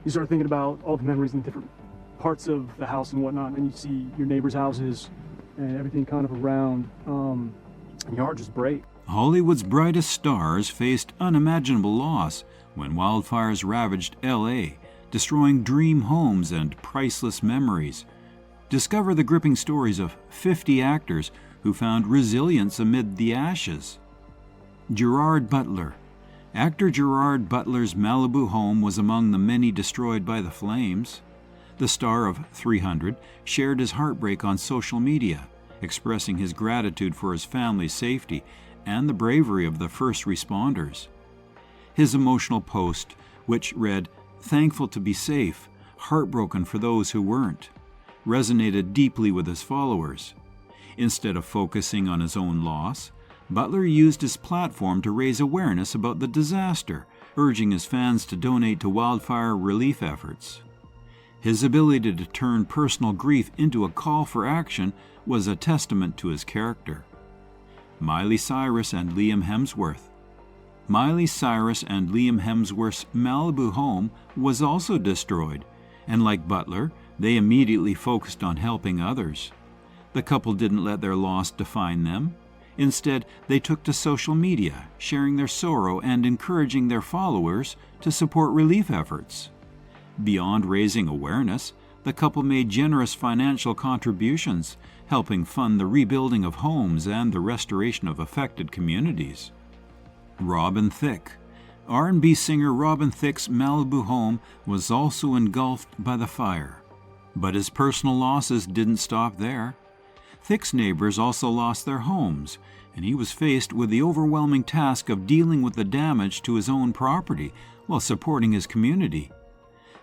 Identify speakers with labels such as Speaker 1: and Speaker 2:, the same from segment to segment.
Speaker 1: you start thinking about all the memories in different parts of the house and whatnot, and you see your neighbors' houses and everything kind of around, and your heart just breaks.
Speaker 2: Hollywood's brightest stars faced unimaginable loss when wildfires ravaged L.A., destroying dream homes and priceless memories. Discover the gripping stories of 50 actors who found resilience amid the ashes. Gerard Butler. Actor Gerard Butler's Malibu home was among the many destroyed by the flames. The star of 300 shared his heartbreak on social media, expressing his gratitude for his family's safety and the bravery of the first responders. His emotional post, which read, "Thankful to be safe, heartbroken for those who weren't," resonated deeply with his followers. Instead of focusing on his own loss, Butler used his platform to raise awareness about the disaster, urging his fans to donate to wildfire relief efforts. His ability to turn personal grief into a call for action was a testament to his character. Miley Cyrus and Liam Hemsworth. Miley Cyrus and Liam Hemsworth's Malibu home was also destroyed, and like Butler, they immediately focused on helping others. The couple didn't let their loss define them. Instead, they took to social media, sharing their sorrow and encouraging their followers to support relief efforts. Beyond raising awareness, the couple made generous financial contributions, helping fund the rebuilding of homes and the restoration of affected communities. Robin Thicke. R&B singer Robin Thicke's Malibu home was also engulfed by the fire. But his personal losses didn't stop there. Thicke's neighbors also lost their homes, and he was faced with the overwhelming task of dealing with the damage to his own property while supporting his community.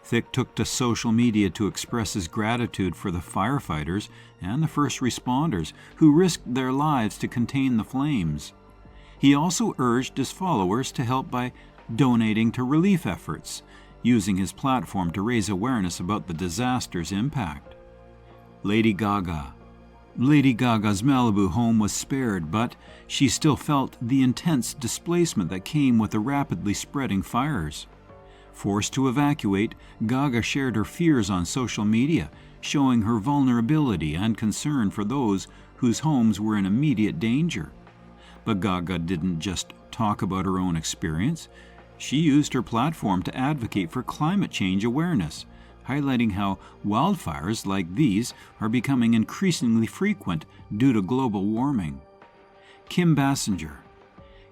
Speaker 2: Thicke took to social media to express his gratitude for the firefighters and the first responders who risked their lives to contain the flames. He also urged his followers to help by donating to relief efforts, using his platform to raise awareness about the disaster's impact. Lady Gaga. Lady Gaga's Malibu home was spared, but she still felt the intense displacement that came with the rapidly spreading fires. Forced to evacuate, Gaga shared her fears on social media, showing her vulnerability and concern for those whose homes were in immediate danger. But Gaga didn't just talk about her own experience. She used her platform to advocate for climate change awareness, highlighting how wildfires like these are becoming increasingly frequent due to global warming. Kim Basinger.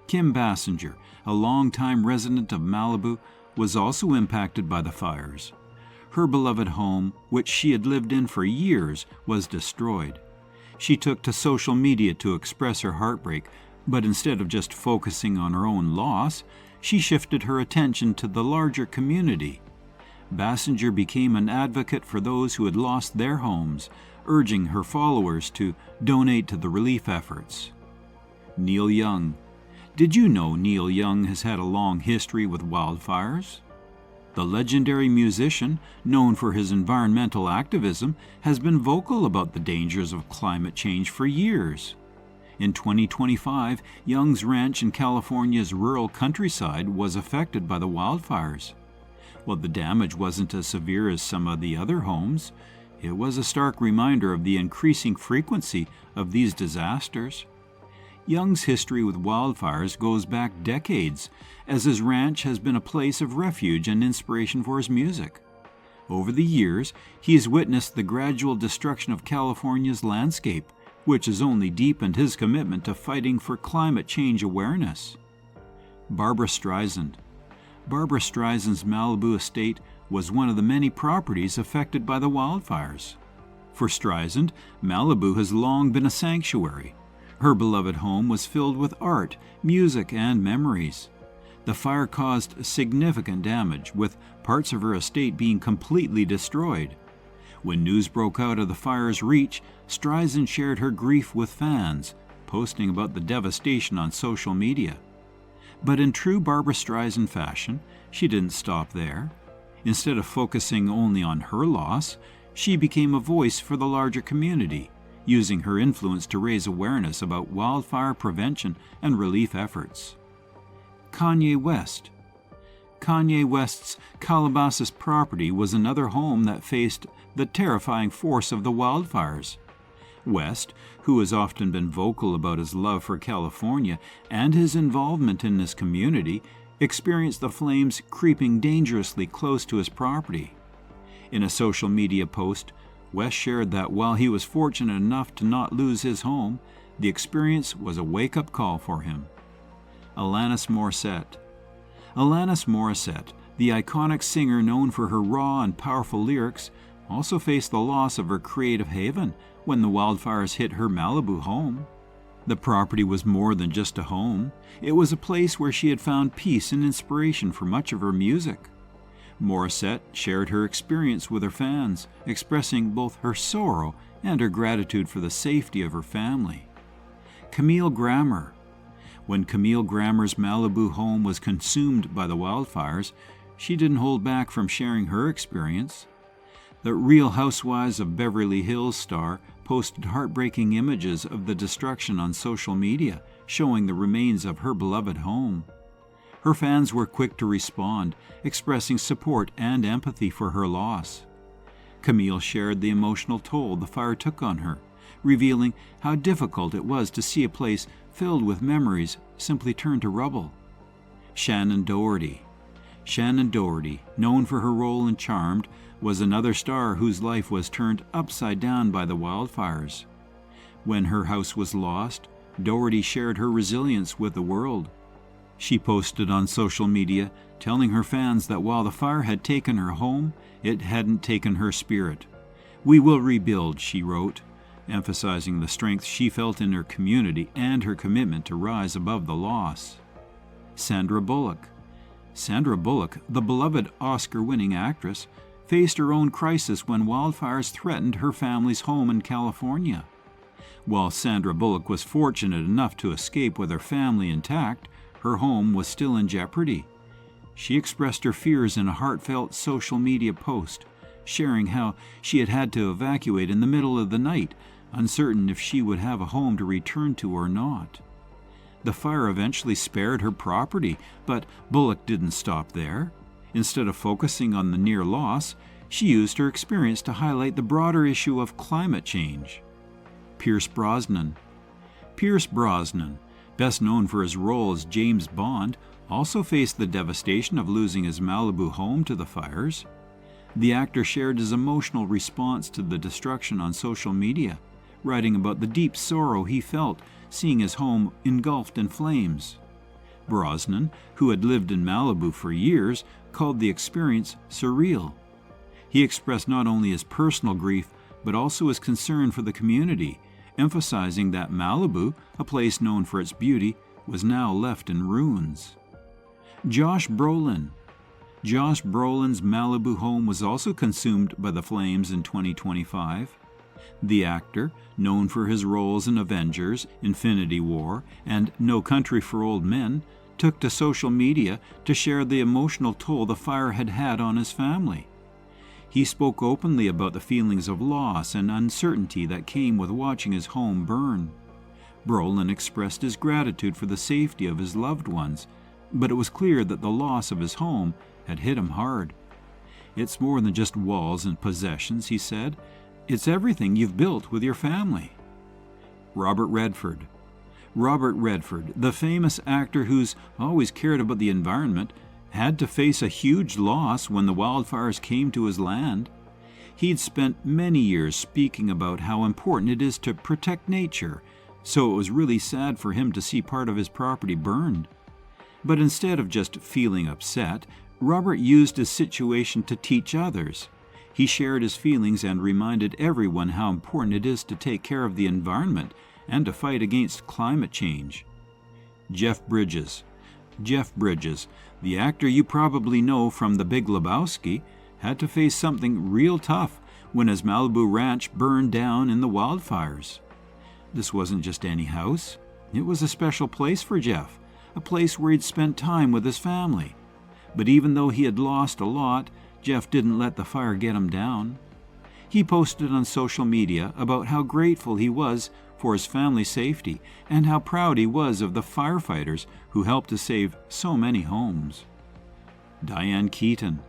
Speaker 2: Kim Basinger, a longtime resident of Malibu, was also impacted by the fires. Her beloved home, which she had lived in for years, was destroyed. She took to social media to express her heartbreak, but instead of just focusing on her own loss, she shifted her attention to the larger community. Basinger became an advocate for those who had lost their homes, urging her followers to donate to the relief efforts. Neil Young. Did you know Neil Young has had a long history with wildfires? The legendary musician, known for his environmental activism, has been vocal about the dangers of climate change for years. In 2025, Young's ranch in California's rural countryside was affected by the wildfires. While the damage wasn't as severe as some of the other homes, it was a stark reminder of the increasing frequency of these disasters. Young's history with wildfires goes back decades, as his ranch has been a place of refuge and inspiration for his music. Over the years, he has witnessed the gradual destruction of California's landscape, which has only deepened his commitment to fighting for climate change awareness. Barbra Streisand. Barbra Streisand's Malibu estate was one of the many properties affected by the wildfires. For Streisand, Malibu has long been a sanctuary. Her beloved home was filled with art, music, and memories. The fire caused significant damage, with parts of her estate being completely destroyed. When news broke out of the fire's reach, Streisand shared her grief with fans, posting about the devastation on social media. But in true Barbra Streisand fashion, she didn't stop there. Instead of focusing only on her loss, she became a voice for the larger community, using her influence to raise awareness about wildfire prevention and relief efforts. Kanye West. Kanye West's Calabasas property was another home that faced the terrifying force of the wildfires. West, who has often been vocal about his love for California and his involvement in this community, experienced the flames creeping dangerously close to his property. In a social media post, West shared that while he was fortunate enough to not lose his home, the experience was a wake-up call for him. Alanis Morissette. Alanis Morissette, the iconic singer known for her raw and powerful lyrics, also faced the loss of her creative haven when the wildfires hit her Malibu home. The property was more than just a home. It was a place where she had found peace and inspiration for much of her music. Morissette shared her experience with her fans, expressing both her sorrow and her gratitude for the safety of her family. Camille Grammer. When Camille Grammer's Malibu home was consumed by the wildfires, she didn't hold back from sharing her experience. The Real Housewives of Beverly Hills star posted heartbreaking images of the destruction on social media, showing the remains of her beloved home. Her fans were quick to respond, expressing support and empathy for her loss. Camille shared the emotional toll the fire took on her, revealing how difficult it was to see a place filled with memories simply turn to rubble. Shannen Doherty. Shannen Doherty, known for her role in Charmed, was another star whose life was turned upside down by the wildfires. When her house was lost, Doherty shared her resilience with the world. She posted on social media, telling her fans that while the fire had taken her home, it hadn't taken her spirit. "We will rebuild," she wrote, emphasizing the strength she felt in her community and her commitment to rise above the loss. Sandra Bullock. Sandra Bullock, the beloved Oscar-winning actress, faced her own crisis when wildfires threatened her family's home in California. While Sandra Bullock was fortunate enough to escape with her family intact, her home was still in jeopardy. She expressed her fears in a heartfelt social media post, sharing how she had had to evacuate in the middle of the night, uncertain if she would have a home to return to or not. The fire eventually spared her property, but Bullock didn't stop there. Instead of focusing on the near loss, she used her experience to highlight the broader issue of climate change. Pierce Brosnan. Pierce Brosnan, best known for his role as James Bond, also faced the devastation of losing his Malibu home to the fires. The actor shared his emotional response to the destruction on social media, writing about the deep sorrow he felt seeing his home engulfed in flames. Brosnan, who had lived in Malibu for years, called the experience surreal. He expressed not only his personal grief, but also his concern for the community, emphasizing that Malibu, a place known for its beauty, was now left in ruins. Josh Brolin. Josh Brolin's Malibu home was also consumed by the flames in 2025. The actor, known for his roles in Avengers, Infinity War, and No Country for Old Men, took to social media to share the emotional toll the fire had had on his family. He spoke openly about the feelings of loss and uncertainty that came with watching his home burn. Brolin expressed his gratitude for the safety of his loved ones, but it was clear that the loss of his home had hit him hard. "It's more than just walls and possessions," he said. "It's everything you've built with your family." Robert Redford. Robert Redford, the famous actor who's always cared about the environment, had to face a huge loss when the wildfires came to his land. He'd spent many years speaking about how important it is to protect nature, so it was really sad for him to see part of his property burned. But instead of just feeling upset, Robert used his situation to teach others. He shared his feelings and reminded everyone how important it is to take care of the environment and to fight against climate change. Jeff Bridges. Jeff Bridges, the actor you probably know from The Big Lebowski, had to face something real tough when his Malibu ranch burned down in the wildfires. This wasn't just any house. It was a special place for Jeff, a place where he'd spent time with his family. But even though he had lost a lot, Jeff didn't let the fire get him down. He posted on social media about how grateful he was for his family's safety and how proud he was of the firefighters who helped to save so many homes. Diane Keaton.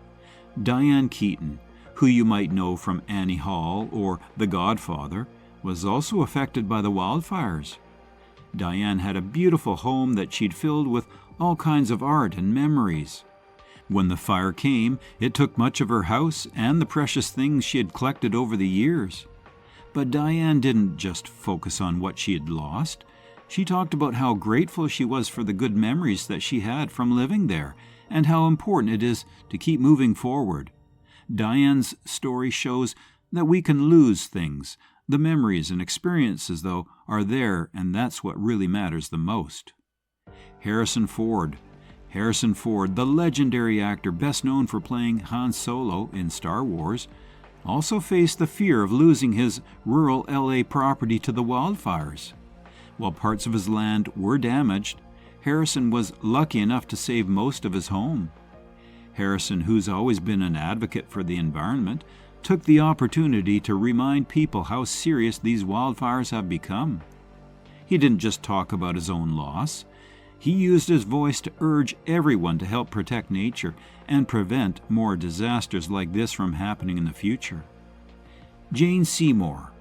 Speaker 2: Diane Keaton, who you might know from Annie Hall or The Godfather, was also affected by the wildfires. Diane had a beautiful home that she'd filled with all kinds of art and memories. When the fire came, it took much of her house and the precious things she had collected over the years. But Diane didn't just focus on what she had lost. She talked about how grateful she was for the good memories that she had from living there and how important it is to keep moving forward. Diane's story shows that we can lose things. The memories and experiences, though, are there, and that's what really matters the most. Harrison Ford. Harrison Ford, the legendary actor best known for playing Han Solo in Star Wars, also faced the fear of losing his rural LA property to the wildfires. While parts of his land were damaged, Harrison was lucky enough to save most of his home. Harrison, who's always been an advocate for the environment, took the opportunity to remind people how serious these wildfires have become. He didn't just talk about his own loss. He used his voice to urge everyone to help protect nature and prevent more disasters like this from happening in the future. Jane Seymour.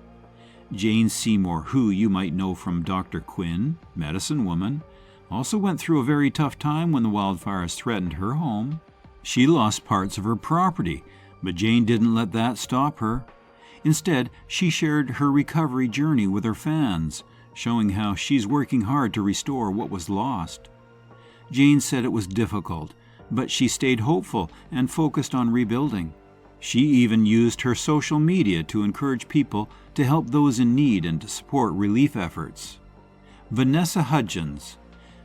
Speaker 2: Jane Seymour, who you might know from Dr. Quinn, Medicine Woman, also went through a very tough time when the wildfires threatened her home. She lost parts of her property, but Jane didn't let that stop her. Instead, she shared her recovery journey with her fans, showing how she's working hard to restore what was lost. Jane said it was difficult, but she stayed hopeful and focused on rebuilding. She even used her social media to encourage people to help those in need and to support relief efforts. Vanessa Hudgens.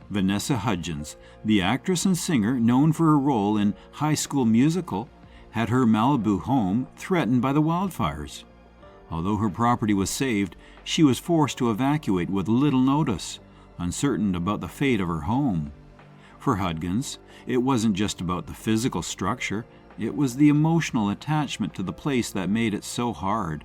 Speaker 2: Vanessa Hudgens, the actress and singer known for her role in High School Musical, had her Malibu home threatened by the wildfires. Although her property was saved, she was forced to evacuate with little notice, uncertain about the fate of her home. For Hudgens, it wasn't just about the physical structure, it was the emotional attachment to the place that made it so hard.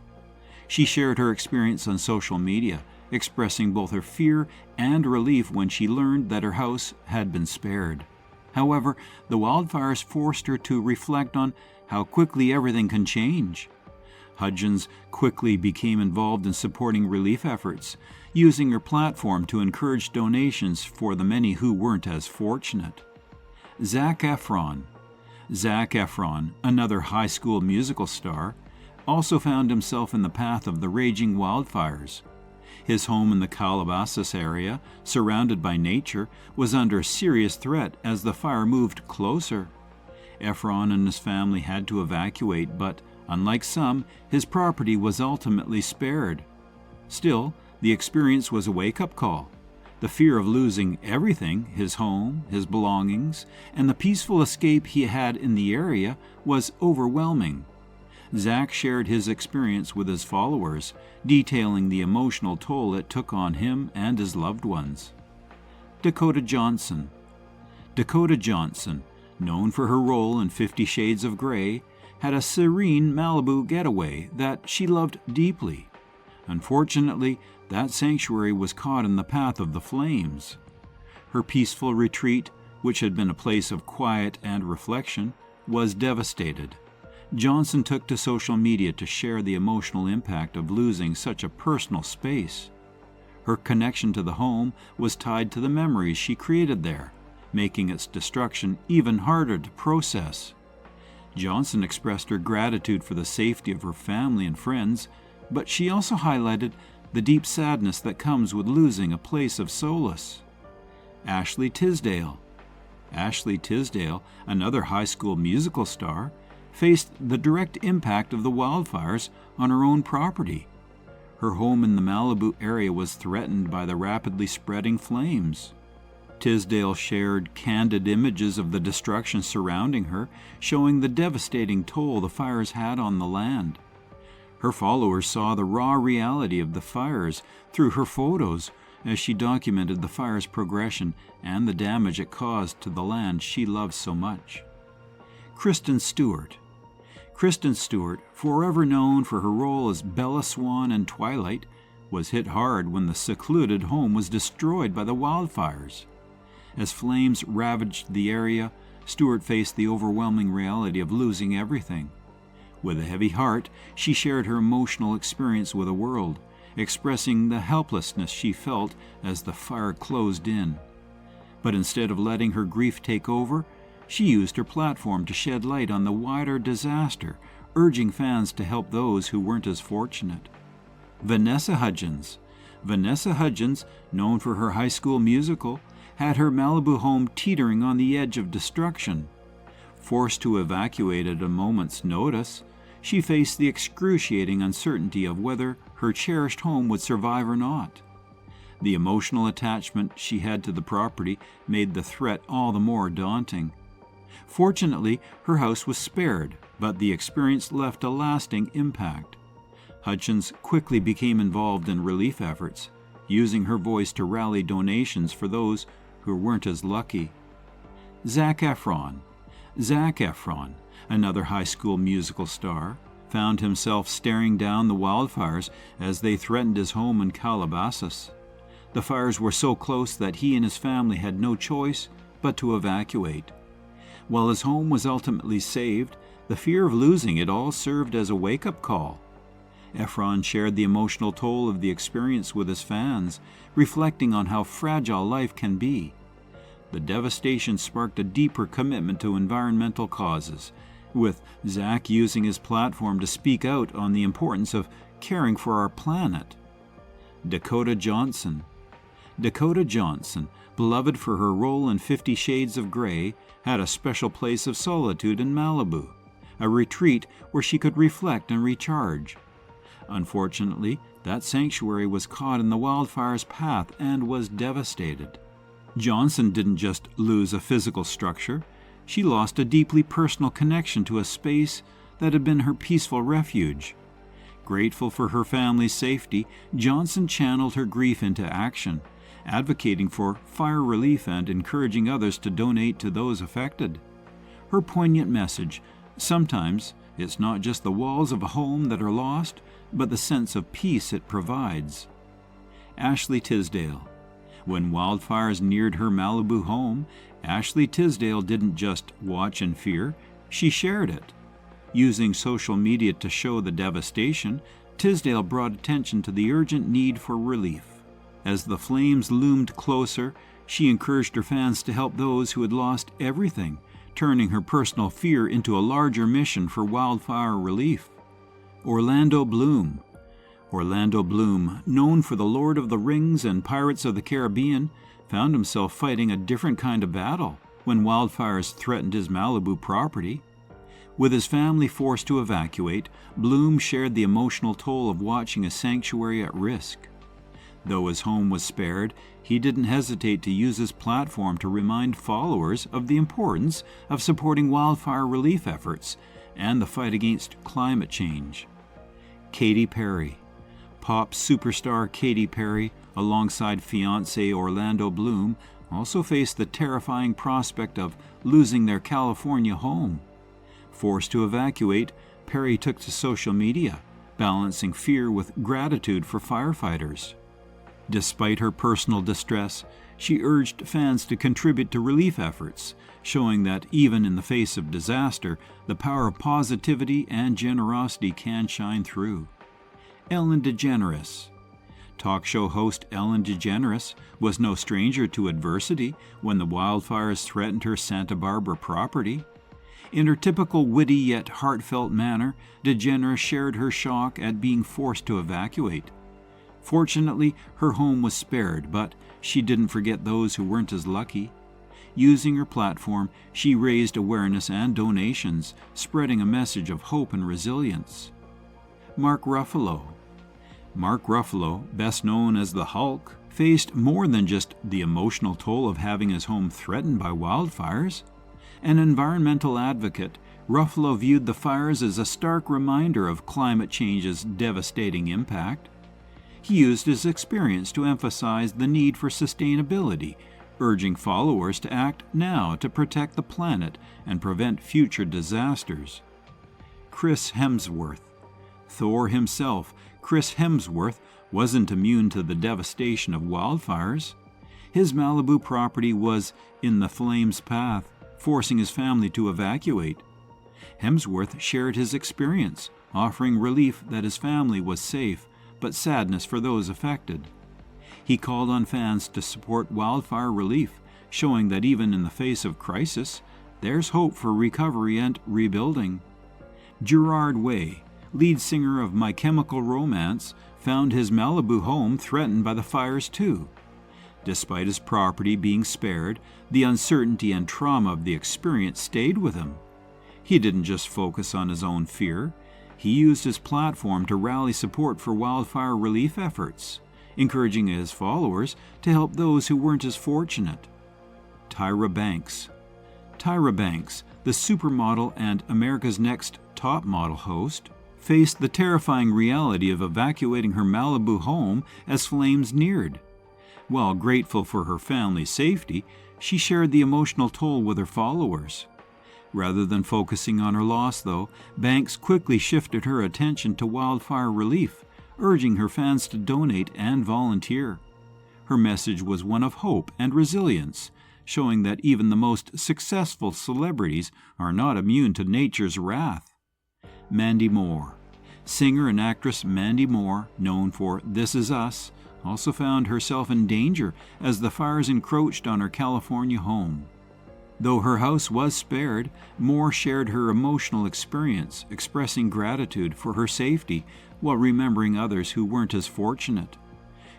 Speaker 2: She shared her experience on social media, expressing both her fear and relief when she learned that her house had been spared. However, the wildfires forced her to reflect on how quickly everything can change. Hudgens quickly became involved in supporting relief efforts, using her platform to encourage donations for the many who weren't as fortunate. Zac Efron. Zac Efron, another High School Musical star, also found himself in the path of the raging wildfires. His home in the Calabasas area, surrounded by nature, was under serious threat as the fire moved closer. Efron and his family had to evacuate, but, unlike some, his property was ultimately spared. Still, the experience was a wake-up call. The fear of losing everything, his home, his belongings, and the peaceful escape he had in the area was overwhelming. Zac shared his experience with his followers, detailing the emotional toll it took on him and his loved ones. Dakota Johnson. Dakota Johnson, known for her role in 50 Shades of Grey, had a serene Malibu getaway that she loved deeply. Unfortunately, that sanctuary was caught in the path of the flames. Her peaceful retreat, which had been a place of quiet and reflection, was devastated. Johnson took to social media to share the emotional impact of losing such a personal space. Her connection to the home was tied to the memories she created there, making its destruction even harder to process. Johnson expressed her gratitude for the safety of her family and friends, but she also highlighted the deep sadness that comes with losing a place of solace. Ashley Tisdale. Ashley Tisdale, another High School Musical star, faced the direct impact of the wildfires on her own property. Her home in the Malibu area was threatened by the rapidly spreading flames. Tisdale shared candid images of the destruction surrounding her, showing the devastating toll the fires had on the land. Her followers saw the raw reality of the fires through her photos as she documented the fire's progression and the damage it caused to the land she loved so much. Kristen Stewart. Kristen Stewart, forever known for her role as Bella Swan in Twilight, was hit hard when the secluded home was destroyed by the wildfires. As flames ravaged the area, Stewart faced the overwhelming reality of losing everything. With a heavy heart, she shared her emotional experience with the world, expressing the helplessness she felt as the fire closed in. But instead of letting her grief take over, she used her platform to shed light on the wider disaster, urging fans to help those who weren't as fortunate. Vanessa Hudgens. Vanessa Hudgens, known for her High School Musical, had her Malibu home teetering on the edge of destruction. Forced to evacuate at a moment's notice, she faced the excruciating uncertainty of whether her cherished home would survive or not. The emotional attachment she had to the property made the threat all the more daunting. Fortunately, her house was spared, but the experience left a lasting impact. Hudgens quickly became involved in relief efforts, using her voice to rally donations for those who weren't as lucky. Zac Efron. Zac Efron, another High School Musical star, found himself staring down the wildfires as they threatened his home in Calabasas. The fires were so close that he and his family had no choice but to evacuate. While his home was ultimately saved, the fear of losing it all served as a wake-up call. Efron shared the emotional toll of the experience with his fans, reflecting on how fragile life can be. The devastation sparked a deeper commitment to environmental causes, with Zac using his platform to speak out on the importance of caring for our planet. Dakota Johnson. Dakota Johnson, beloved for her role in 50 Shades of Grey, had a special place of solitude in Malibu, a retreat where she could reflect and recharge. Unfortunately, that sanctuary was caught in the wildfire's path and was devastated. Johnson didn't just lose a physical structure, she lost a deeply personal connection to a space that had been her peaceful refuge. Grateful for her family's safety, Johnson channeled her grief into action, advocating for fire relief and encouraging others to donate to those affected. Her poignant message, sometimes it's not just the walls of a home that are lost, but the sense of peace it provides. Ashley Tisdale. When wildfires neared her Malibu home, Ashley Tisdale didn't just watch in fear, she shared it. Using social media to show the devastation, Tisdale brought attention to the urgent need for relief. As the flames loomed closer, she encouraged her fans to help those who had lost everything, turning her personal fear into a larger mission for wildfire relief. Orlando Bloom. Orlando Bloom, known for The Lord of the Rings and Pirates of the Caribbean, found himself fighting a different kind of battle when wildfires threatened his Malibu property. With his family forced to evacuate, Bloom shared the emotional toll of watching a sanctuary at risk. Though his home was spared, he didn't hesitate to use his platform to remind followers of the importance of supporting wildfire relief efforts and the fight against climate change. Katy Perry. Pop superstar Katy Perry, alongside fiancé Orlando Bloom, also faced the terrifying prospect of losing their California home. Forced to evacuate, Perry took to social media, balancing fear with gratitude for firefighters. Despite her personal distress, she urged fans to contribute to relief efforts, showing that even in the face of disaster, the power of positivity and generosity can shine through. Ellen DeGeneres. Talk show host Ellen DeGeneres was no stranger to adversity when the wildfires threatened her Santa Barbara property. In her typical witty yet heartfelt manner, DeGeneres shared her shock at being forced to evacuate. Fortunately, her home was spared, but she didn't forget those who weren't as lucky. Using her platform, she raised awareness and donations, spreading a message of hope and resilience. Mark Ruffalo. Mark Ruffalo, best known as the Hulk, faced more than just the emotional toll of having his home threatened by wildfires. An environmental advocate, Ruffalo viewed the fires as a stark reminder of climate change's devastating impact. He used his experience to emphasize the need for sustainability, urging followers to act now to protect the planet and prevent future disasters. Chris Hemsworth. Thor himself, Chris Hemsworth, wasn't immune to the devastation of wildfires. His Malibu property was in the flames' path, forcing his family to evacuate. Hemsworth shared his experience, offering relief that his family was safe, but sadness for those affected. He called on fans to support wildfire relief, showing that even in the face of crisis, there's hope for recovery and rebuilding. Gerard Way, lead singer of My Chemical Romance, found his Malibu home threatened by the fires too. Despite his property being spared, the uncertainty and trauma of the experience stayed with him. He didn't just focus on his own fear. He used his platform to rally support for wildfire relief efforts, encouraging his followers to help those who weren't as fortunate. Tyra Banks. Tyra Banks, the supermodel and America's Next Top Model host, faced the terrifying reality of evacuating her Malibu home as flames neared. While grateful for her family's safety, she shared the emotional toll with her followers. Rather than focusing on her loss, though, Banks quickly shifted her attention to wildfire relief, urging her fans to donate and volunteer. Her message was one of hope and resilience, showing that even the most successful celebrities are not immune to nature's wrath. Mandy Moore. Singer and actress Mandy Moore, known for This Is Us, also found herself in danger as the fires encroached on her California home. Though her house was spared, Moore shared her emotional experience, expressing gratitude for her safety while remembering others who weren't as fortunate.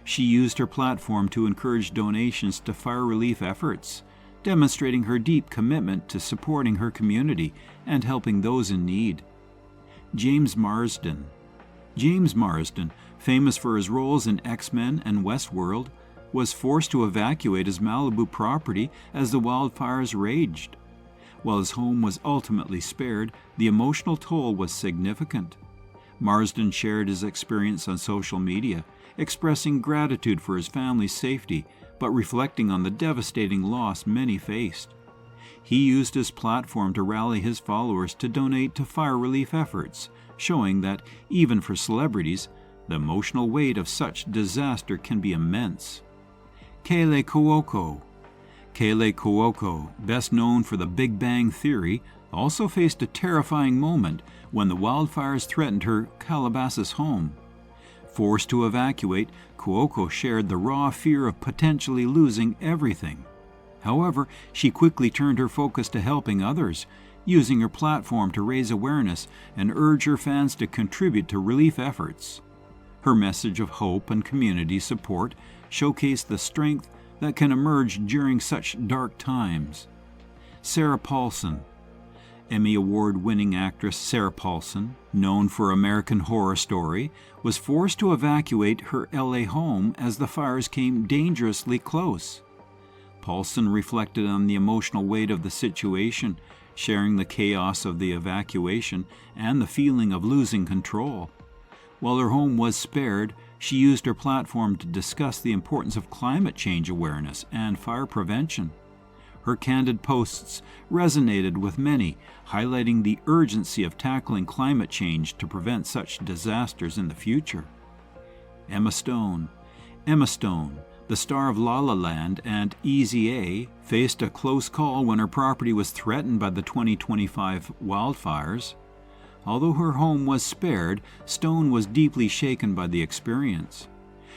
Speaker 2: She used her platform to encourage donations to fire relief efforts, demonstrating her deep commitment to supporting her community and helping those in need. James Marsden. James Marsden, famous for his roles in X-Men and Westworld, was forced to evacuate his Malibu property as the wildfires raged. While his home was ultimately spared, the emotional toll was significant. Marsden shared his experience on social media, expressing gratitude for his family's safety, but reflecting on the devastating loss many faced. He used his platform to rally his followers to donate to fire relief efforts, showing that, even for celebrities, the emotional weight of such disaster can be immense. Kaley Cuoco. Kaley Cuoco, best known for The Big Bang Theory, also faced a terrifying moment when the wildfires threatened her Calabasas home. Forced to evacuate, Cuoco shared the raw fear of potentially losing everything. However, she quickly turned her focus to helping others, using her platform to raise awareness and urge her fans to contribute to relief efforts. Her message of hope and community support showcased the strength that can emerge during such dark times. Sarah Paulson. Emmy Award-winning actress Sarah Paulson, known for American Horror Story, was forced to evacuate her LA home as the fires came dangerously close. Paulson reflected on the emotional weight of the situation, sharing the chaos of the evacuation and the feeling of losing control. While her home was spared, she used her platform to discuss the importance of climate change awareness and fire prevention. Her candid posts resonated with many, highlighting the urgency of tackling climate change to prevent such disasters in the future. Emma Stone. Emma Stone, the star of La La Land and Easy A, faced a close call when her property was threatened by the 2025 wildfires. Although her home was spared, Stone was deeply shaken by the experience.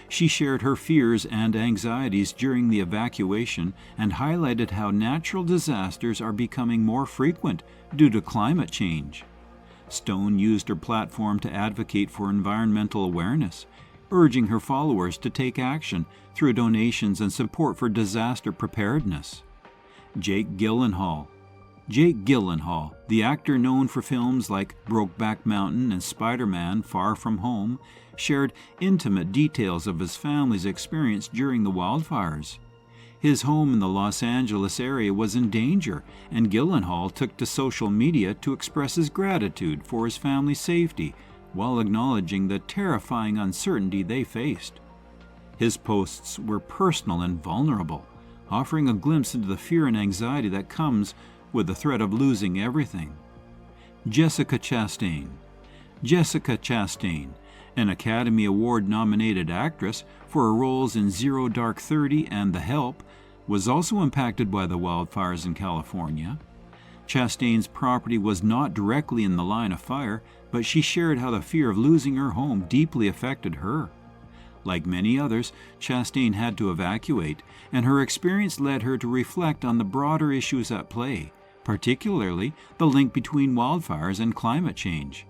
Speaker 2: She shared her fears and anxieties during the evacuation and highlighted how natural disasters are becoming more frequent due to climate change. Stone used her platform to advocate for environmental awareness, urging her followers to take action through donations and support for disaster preparedness. Jake Gyllenhaal. Jake Gyllenhaal, the actor known for films like Brokeback Mountain and Spider-Man: Far From Home, shared intimate details of his family's experience during the wildfires. His home in the Los Angeles area was in danger, and Gyllenhaal took to social media to express his gratitude for his family's safety, while acknowledging the terrifying uncertainty they faced. His posts were personal and vulnerable, offering a glimpse into the fear and anxiety that comes with the threat of losing everything. Jessica Chastain. Jessica Chastain, an Academy Award-nominated actress for her roles in Zero Dark 30 and The Help, was also impacted by the wildfires in California. Chastain's property was not directly in the line of fire, but she shared how the fear of losing her home deeply affected her. Like many others, Chastain had to evacuate, and her experience led her to reflect on the broader issues at play, particularly the link between wildfires and climate change.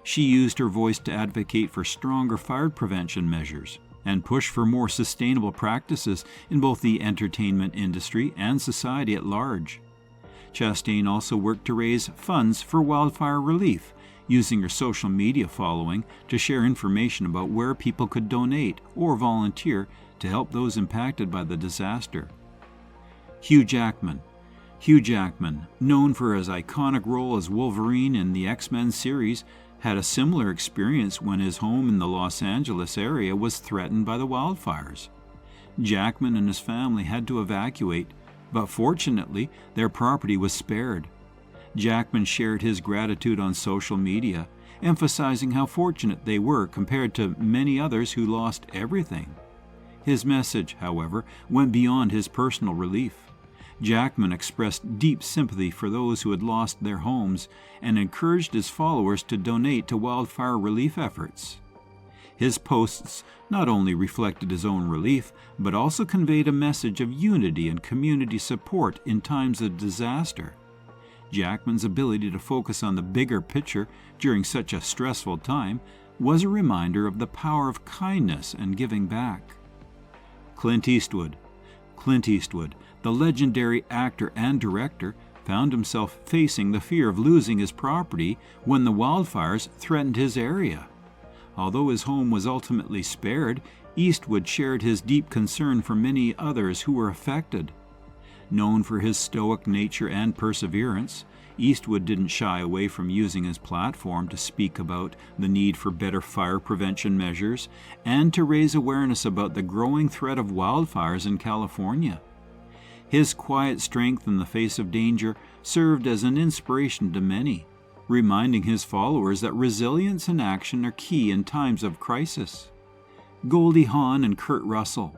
Speaker 2: She used her voice to advocate for stronger fire prevention measures and push for more sustainable practices in both the entertainment industry and society at large. Chastain also worked to raise funds for wildfire relief, using her social media following to share information about where people could donate or volunteer to help those impacted by the disaster. Hugh Jackman. Hugh Jackman, known for his iconic role as Wolverine in the X-Men series, had a similar experience when his home in the Los Angeles area was threatened by the wildfires. Jackman and his family had to evacuate, but fortunately, their property was spared. Jackman shared his gratitude on social media, emphasizing how fortunate they were compared to many others who lost everything. His message, however, went beyond his personal relief. Jackman expressed deep sympathy for those who had lost their homes and encouraged his followers to donate to wildfire relief efforts. His posts not only reflected his own relief, but also conveyed a message of unity and community support in times of disaster. Jackman's ability to focus on the bigger picture during such a stressful time was a reminder of the power of kindness and giving back. Clint Eastwood. Clint Eastwood, the legendary actor and director, found himself facing the fear of losing his property when the wildfires threatened his area. Although his home was ultimately spared, Eastwood shared his deep concern for many others who were affected. Known for his stoic nature and perseverance, Eastwood didn't shy away from using his platform to speak about the need for better fire prevention measures and to raise awareness about the growing threat of wildfires in California. His quiet strength in the face of danger served as an inspiration to many, reminding his followers that resilience and action are key in times of crisis. Goldie Hawn and Kurt Russell.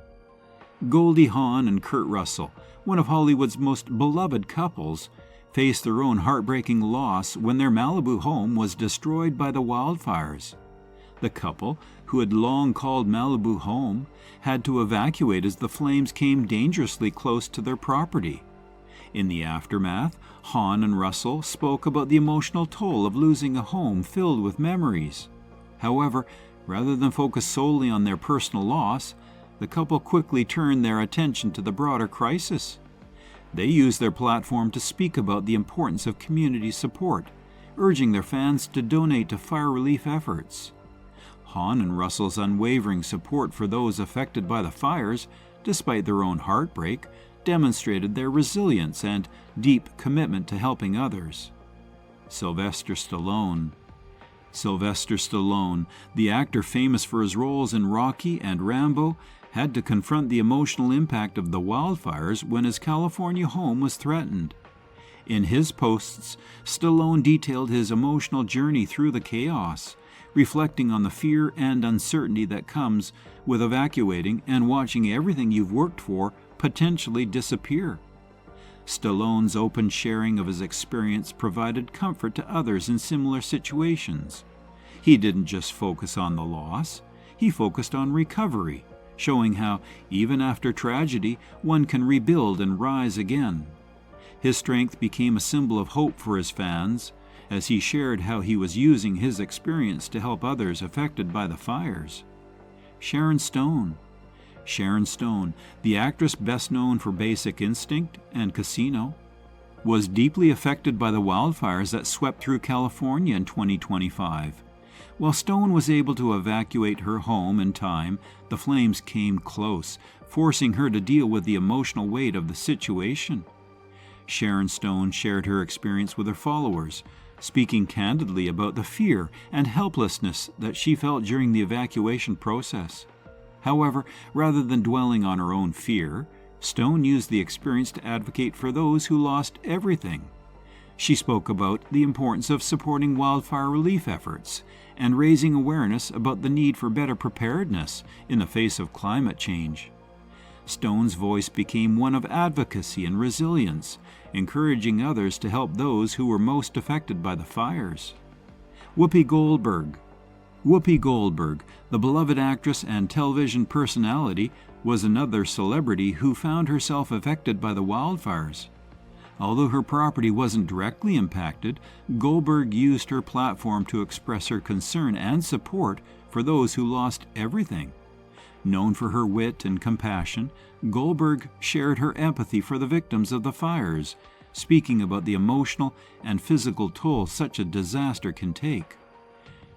Speaker 2: Goldie Hawn and Kurt Russell, one of Hollywood's most beloved couples, faced their own heartbreaking loss when their Malibu home was destroyed by the wildfires. The couple, who had long called Malibu home, had to evacuate as the flames came dangerously close to their property. In the aftermath, Hawn and Russell spoke about the emotional toll of losing a home filled with memories. However, rather than focus solely on their personal loss, the couple quickly turned their attention to the broader crisis. They used their platform to speak about the importance of community support, urging their fans to donate to fire relief efforts. Hawn and Russell's unwavering support for those affected by the fires, despite their own heartbreak, demonstrated their resilience and deep commitment to helping others. Sylvester Stallone. Sylvester Stallone, the actor famous for his roles in Rocky and Rambo, had to confront the emotional impact of the wildfires when his California home was threatened. In his posts, Stallone detailed his emotional journey through the chaos, reflecting on the fear and uncertainty that comes with evacuating and watching everything you've worked for potentially disappear. Stallone's open sharing of his experience provided comfort to others in similar situations. He didn't just focus on the loss, he focused on recovery, showing how, even after tragedy, one can rebuild and rise again. His strength became a symbol of hope for his fans, as he shared how he was using his experience to help others affected by the fires. Sharon Stone. Sharon Stone, the actress best known for Basic Instinct and Casino, was deeply affected by the wildfires that swept through California in 2025. While Stone was able to evacuate her home in time, the flames came close, forcing her to deal with the emotional weight of the situation. Sharon Stone shared her experience with her followers, speaking candidly about the fear and helplessness that she felt during the evacuation process. However, rather than dwelling on her own fear, Stone used the experience to advocate for those who lost everything. She spoke about the importance of supporting wildfire relief efforts and raising awareness about the need for better preparedness in the face of climate change. Stone's voice became one of advocacy and resilience, encouraging others to help those who were most affected by the fires. Whoopi Goldberg. Whoopi Goldberg, the beloved actress and television personality, was another celebrity who found herself affected by the wildfires. Although her property wasn't directly impacted, Goldberg used her platform to express her concern and support for those who lost everything. Known for her wit and compassion, Goldberg shared her empathy for the victims of the fires, speaking about the emotional and physical toll such a disaster can take.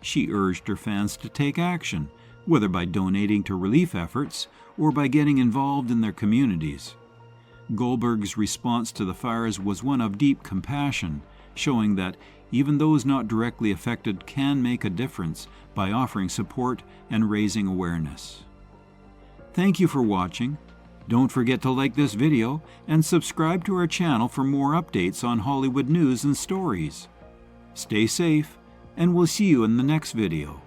Speaker 2: She urged her fans to take action, whether by donating to relief efforts or by getting involved in their communities. Goldberg's response to the fires was one of deep compassion, showing that even those not directly affected can make a difference by offering support and raising awareness. Thank you for watching. Don't forget to like this video and subscribe to our channel for more updates on Hollywood news and stories. Stay safe, and we'll see you in the next video.